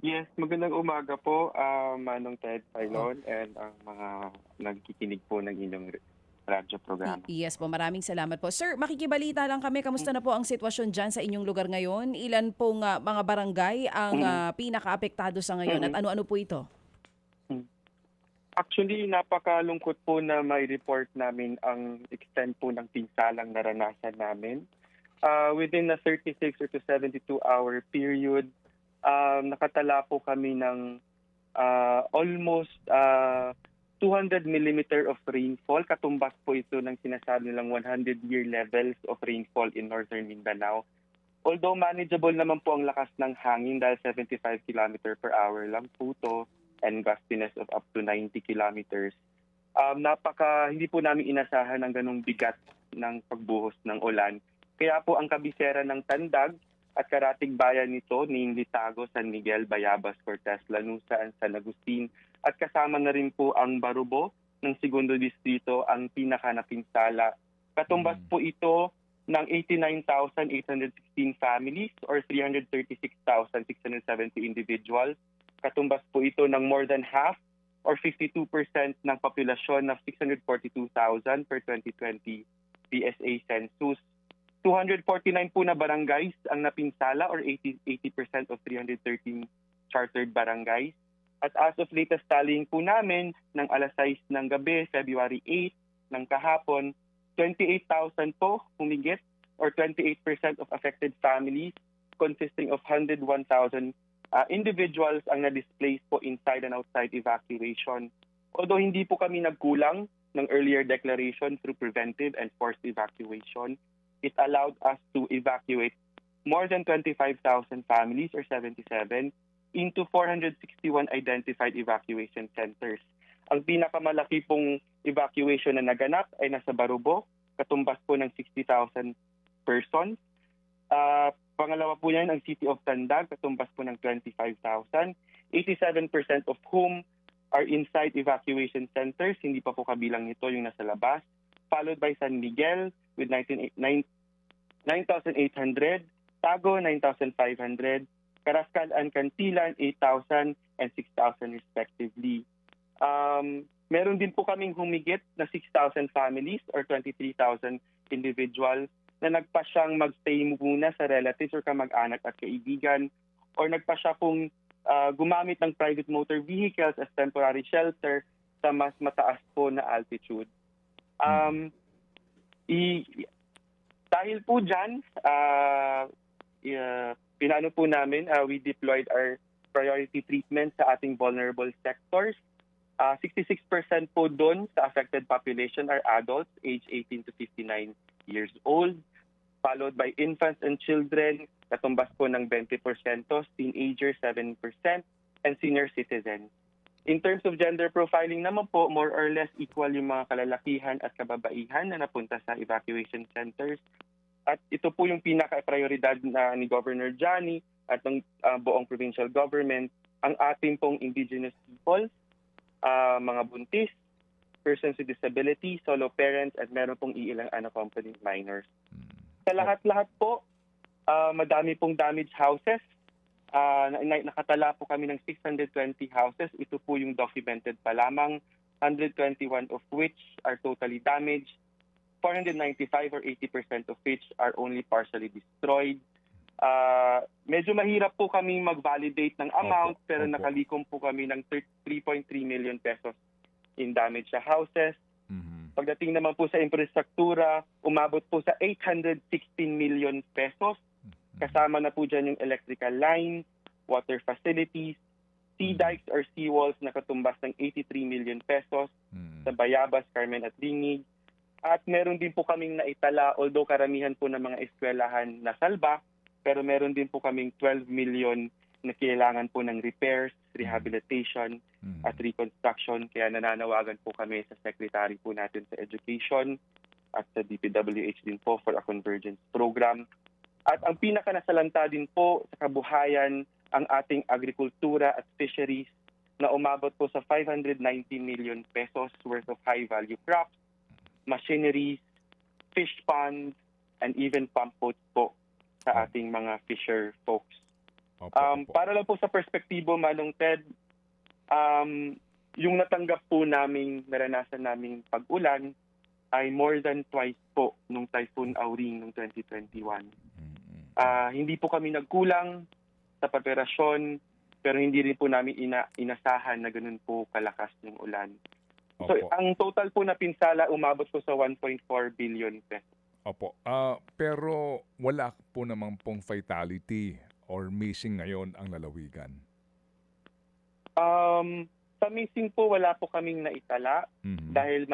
Yes, magandang umaga po, Manong Ted Filon and ang mga nagkikinig po ng inyong radyo programa. Yes po, maraming salamat po. Sir, makikibalita lang kami. Kamusta na po ang sitwasyon dyan sa inyong lugar ngayon? Ilan pong mga barangay ang Mm, pinaka-apektado sa ngayon at mm, ano-ano po ito? mm. Actually, napakalungkot po na may report namin ang extent po ng pinsalang naranasan namin. Within a 36 or to 72-hour period, nakatala po kami ng almost 200 millimeter of rainfall. Katumbas po ito ng sinasabi nilang 100-year levels of rainfall in northern Mindanao. Although manageable naman po ang lakas ng hangin dahil 75 kilometer per hour lang po ito and gustiness of up to 90 kilometers. Hindi po namin inasahan ng ganong bigat ng pagbuhos ng ulan. Kaya po ang kabisera ng Tandag at karatig bayan nito, namely Tago, San Miguel, Bayabas, Cortez, Lanusan, San Agustin, at kasama na rin po ang Barubo ng Segundo Distrito ang pinakanapinsala. Katumbas Mm. po ito ng 89,816 families or 336,670 individuals. Katumbas po ito ng more than half or 52% ng populasyon ng 642,000 per 2020 PSA census. 249 po na barangays ang napinsala or 80% of 313 chartered barangays. At as of latest tallying po namin ng alas 6 ng gabi, February 8 ng kahapon, 28,000 po humigit or 28% of affected families consisting of 101,000 individuals ang na-displaced po inside and outside evacuation. Although hindi po kami nagkulang ng earlier declaration through preventive and forced evacuation, it allowed us to evacuate more than 25,000 families or 77 into 461 identified evacuation centers. Ang pinakamalaki pong evacuation na naganap ay nasa Barubo, katumbas po ng 60,000 persons. Pangalawa po yan ang City of Tandag, katumbas po ng 25,000. 87% of whom are inside evacuation centers, hindi pa po kabilang nito yung nasa labas. Followed by San Miguel with 9,800, Tago 9,500, Carrascal and Cantilan 8,000 and 6,000 respectively. Meron din po kaming humigit na 6,000 families or 23,000 individuals na nagpa siyang magstay muna sa relatives or kamag-anak at kaibigan or nagpa siya pong gumamit ng private motor vehicles as temporary shelter sa mas mataas po na altitude. Dahil po dyan, pinano po namin, we deployed our priority treatment sa ating vulnerable sectors. 66% po doon sa affected population are adults age 18 to 59 years old, followed by infants and children, katumbas po ng 20%, teenagers 7%, and senior citizens. In terms of gender profiling naman po, more or less equal yung mga kalalakihan at kababaihan na napunta sa evacuation centers. At ito po yung pinaka-prioridad na ni Governor Johnny at ng buong provincial government, ang ating pong indigenous peoples, mga buntis, persons with disability, solo parents, at meron pong iilang unaccompanied minors. Sa lahat-lahat po, madami pong damaged houses. Nakatala po kami ng 620 houses. Ito po yung documented pa lamang, 121 of which are totally damaged, 495 or 80% of which are only partially destroyed. Medyo mahirap po kami mag-validate ng amount pero nakalikom po kami ng 3.3 million pesos in damaged houses. Pagdating naman po sa infrastruktura, umabot po sa 816 million pesos. Kasama na po dyan yung electrical lines, water facilities, sea dikes or seawalls na katumbas ng 83 million pesos sa Bayabas, Carmen at Dingig. At meron din po kaming naitala, although karamihan po ng mga eskwelahan na salba, pero meron din po kaming 12 million na kailangan po ng repairs, rehabilitation, at reconstruction. Kaya nananawagan po kami sa secretary po natin sa education at sa DPWH din po for a convergence program. At ang pinakanasalanta din po sa kabuhayan ang ating agrikultura at fisheries na umabot po sa 590 million pesos worth of high-value crops, machineries, fish ponds, and even pump boats po sa ating mga fisher folks. Opo, opo. Para lang po sa perspektibo, Manong Ted, yung natanggap po naming naranasan naming pag-ulan ay more than twice po nung Typhoon Auring noong 2021. Hindi po kami nagkulang sa preparasyon, pero hindi rin po namin inasahan na ganun po kalakas yung ulan. So, Opo. ang total po na pinsala umabot po sa 1.4 billion pesos. Opo. Pero wala po naman pong fatality or missing ngayon ang lalawigan. Sa missing po, wala po kaming naitala dahil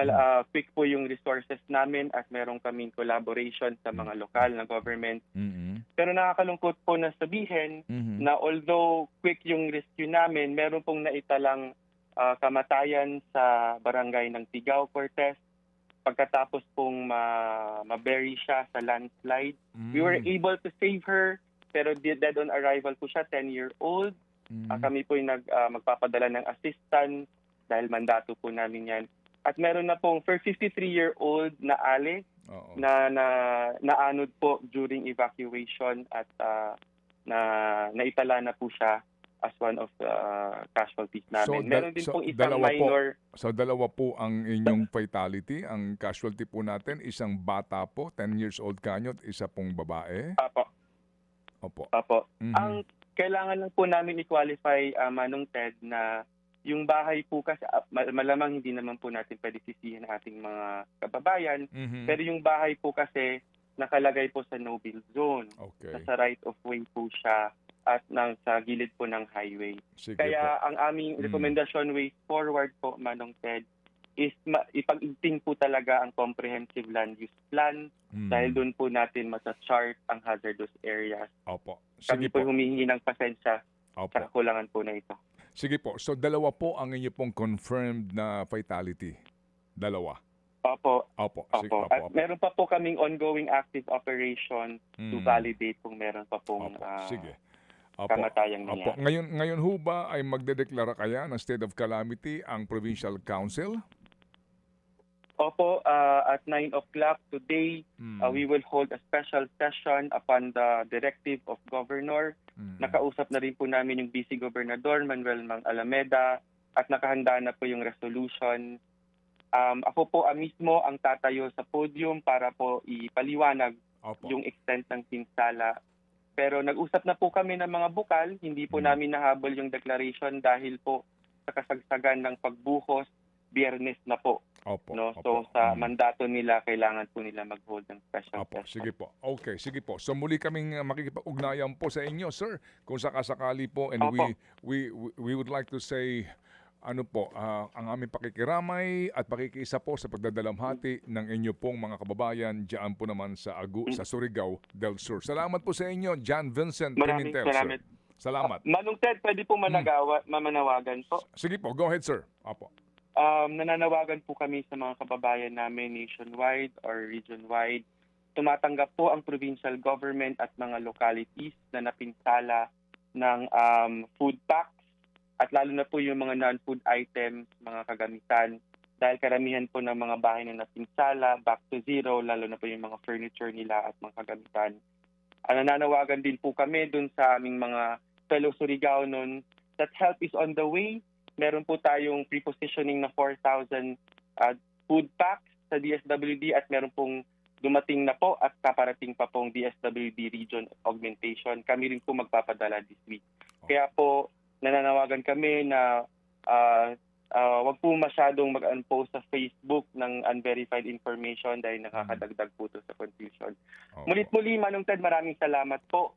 quick po yung resources namin at meron kaming collaboration sa mga lokal na government. Pero nakakalungkot po na sabihin na although quick yung rescue namin, meron pong naitalang kamatayan sa barangay ng Tigao, Cortez. Pagkatapos pong ma-bury siya sa landslide. We were able to save her, pero dead on arrival po siya, 10-year-old. Kami po yung magpapadala ng assistance dahil mandato po namin yan. At meron na pong 53-year-old na ale na naanod po during evacuation at naitala na po siya as one of the casualties namin. Meron din pong isang minor. So dalawa po ang inyong fatality. Ang casualty po natin, isang bata po, 10 years old kanyo, at isa pong babae. Opo. Ang kailangan lang po namin i-qualify, Manong Ted, na yung bahay po kasi, malamang hindi naman po natin pwede sisihin ang ating mga kababayan, pero yung bahay po kasi nakalagay po sa no-build zone. Okay. Sa right of way po siya at sa gilid po ng highway. Sige Kaya po. ang aming rekomendasyon way forward po, Manong Ted, is ipag-igting po talaga ang comprehensive land use plan dahil doon po natin masa-chart ang hazardous areas. Opo. Kami Sige po po. humihingi ng pasensya Opo. sa kakulangan po na ito. Sige po. So dalawa po ang inyo pong confirmed na fatality. Dalawa. Opo. Opo. Sige, Opo. opo, At opo. meron pa po kaming ongoing active operation to validate kung meron pa pong Opo. Sige. kamatayang Opo. nangyari. Ngayon ho ba ay magdedeklara kaya ng state of calamity ang provincial council? Opo, at 9 o'clock today, we will hold a special session upon the directive of Governor. Nakausap na rin po namin yung Vice Gobernador Manuel Mang Alameda at nakahanda na po yung resolution. Ako po mismo ang tatayo sa podium para po ipaliwanag yung extent ng pinsala. Pero nag-usap na po kami ng mga bukal, hindi po namin nahabol yung declaration dahil po sa kasagsagan ng pagbuhos, Biyernes na po. Opo. No? So sa mandato nila, kailangan po nila mag-hold ng special Opo, session. sige po. Okay, sige po. So muli kaming makikipag-ugnayan po sa inyo, sir. Kung sakasakali po, and Opo. we would like to say ang aming pakikiramay at pakikiisa po sa pagdadalamhati ng inyo pong mga kababayan diyan po naman sa sa Surigao del Sur. Salamat po sa inyo, John Vincent Maraming Pimentel, salamat. sir. Salamat. Manong Ted, pwede po mamanawagan po. Sige po, go ahead, sir. Opo. Nananawagan po kami sa mga kababayan namin nationwide or region-wide. Tumatanggap po ang provincial government at mga localities na napinsala ng food packs at lalo na po yung mga non-food items, mga kagamitan. Dahil karamihan po ng mga bahay na napinsala, back to zero, lalo na po yung mga furniture nila at mga kagamitan. Nananawagan din po kami dun sa aming mga fellow Surigaonon that help is on the way. Meron po tayong pre-positioning na 4,000 food packs sa DSWD at meron pong dumating na po at paparating pa pong DSWD region augmentation. Kami rin po magpapadala this week. Kaya po nananawagan kami na wag po masyadong mag-unpost sa Facebook ng unverified information dahil nakakadagdag po ito sa confusion. Mulit-muli, Manong Ted, maraming salamat po.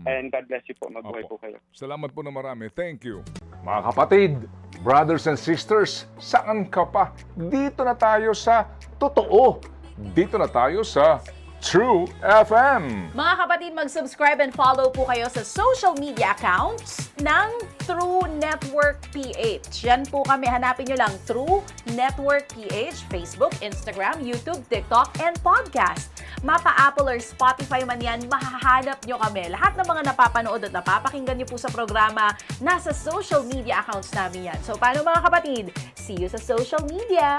And God bless you po. Mabuhay po kayo. Salamat po na marami. Thank you. Mga kapatid, brothers and sisters, saan ka pa? Dito na tayo sa totoo. Dito na tayo sa True FM. Mga kapatid, mag-subscribe and follow po kayo sa social media accounts ng True Network PH. Yan po kami, hanapin nyo lang True Network PH, Facebook, Instagram, YouTube, TikTok, and podcast. Mapa Apple or Spotify man yan, mahahanap nyo kami. Lahat ng mga napapanood at napapakinggan nyo po sa programa, nasa social media accounts namin yan. So paano mga kapatid? See you sa social media!